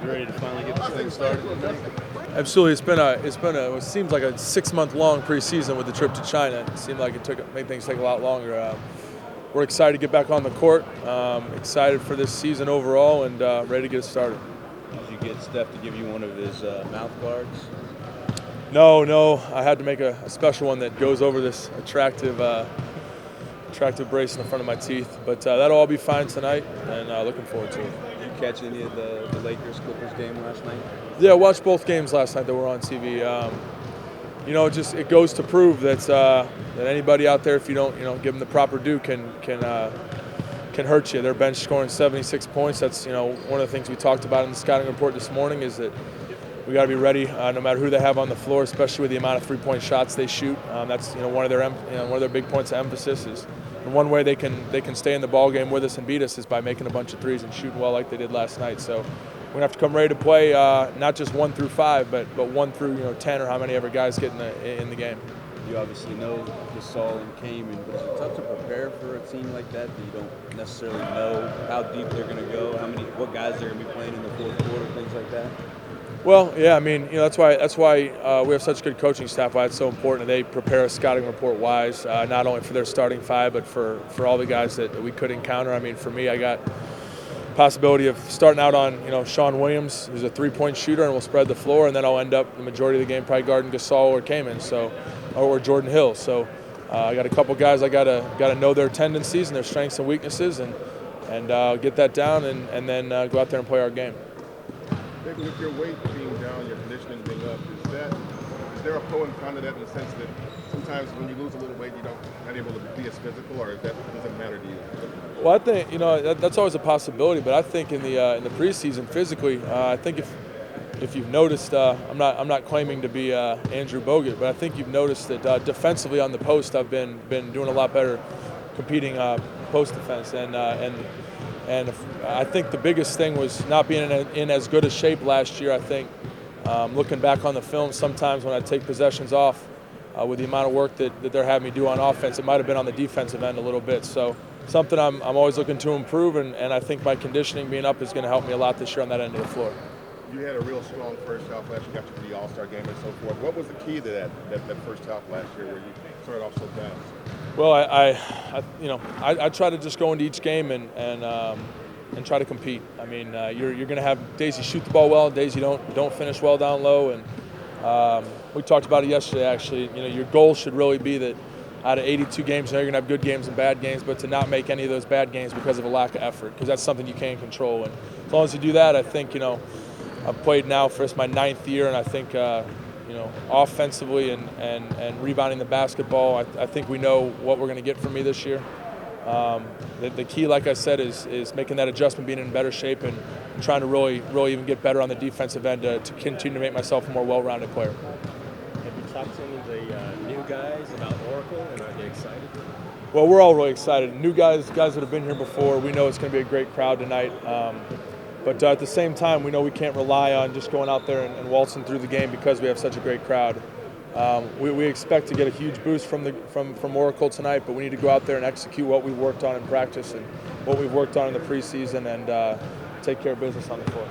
You ready to finally get this thing started? Absolutely, it seems like a 6-month-long preseason with the trip to China. It seemed like made things take a lot longer. We're excited to get back on the court. Excited for this season overall, and ready to get it started. Did you get Steph to give you one of his mouth guards? No, I had to make a special one that goes over this attractive brace in the front of my teeth. But that'll all be fine tonight, and looking forward to it. Did you catch any of the Lakers-Clippers game last night? Yeah, I watched both games last night that were on TV. It goes to prove that anybody out there, if you don't give them the proper due, can hurt you. Their bench scoring 76 points. That's one of the things we talked about in the scouting report this morning is that we got to be ready no matter who they have on the floor, especially with the amount of three-point shots they shoot. That's one of their big points of emphasis is. And one way they can stay in the ball game with us and beat us is by making a bunch of threes and shooting well like they did last night. So we're gonna have to come ready to play not just 1 through 5, but 1 through 10 or how many ever guys get in the game. You obviously know Gasol and Kaman, but is it tough to prepare for a team like that you don't necessarily know how deep they're going to go, what guys they're going to be playing in the fourth quarter, things like that? Well, yeah, that's why we have such good coaching staff. Why it's so important they prepare us scouting report wise, not only for their starting 5, but for all the guys that we could encounter. For me, I got possibility of starting out on Sean Williams, who's a 3-point shooter and will spread the floor, and then I'll end up the majority of the game probably guarding Gasol or Kaman, or Jordan Hill. So I got a couple guys I got to know their tendencies and their strengths and weaknesses, and get that down, and then go out there and play our game. With your weight being down, your conditioning being up, is there a pro and con to that in the sense that sometimes when you lose a little weight, you're not able to be as physical, or doesn't matter to you? Well, I think that's always a possibility, but I think in the preseason physically, I think if you've noticed, I'm not claiming to be Andrew Bogut, but I think you've noticed that defensively on the post, I've been doing a lot better competing post defense, and I think the biggest thing was not being in as good a shape last year. I think looking back on the film, sometimes when I take possessions off with the amount of work that they're having me do on offense, it might have been on the defensive end a little bit. So something I'm always looking to improve, and I think my conditioning being up is going to help me a lot this year on that end of the floor. You had a real strong first half last year, got you to the All-Star game and so forth. What was the key to that first half last year where you started off so fast? Well, I try to just go into each game and try to compete. You're going to have days you shoot the ball well, days you don't finish well down low, and we talked about it yesterday. Actually, your goal should really be that out of 82 games, you're going to have good games and bad games, but to not make any of those bad games because of a lack of effort, because that's something you can't control. And as long as you do that, I think I've played now for my 9th year, and I think offensively and rebounding the basketball, I think we know what we're going to get from me this year. The key, like I said, is making that adjustment, being in better shape, and trying to really even get better on the defensive end to continue to make myself a more well-rounded player. Have you talked to any of the new guys about Oracle, and are they excited? Well, we're all really excited. New guys that have been here before, we know it's going to be a great crowd tonight. But at the same time, we know we can't rely on just going out there and waltzing through the game because we have such a great crowd. We expect to get a huge boost from Oracle tonight, but we need to go out there and execute what we've worked on in practice and what we've worked on in the preseason, and take care of business on the floor.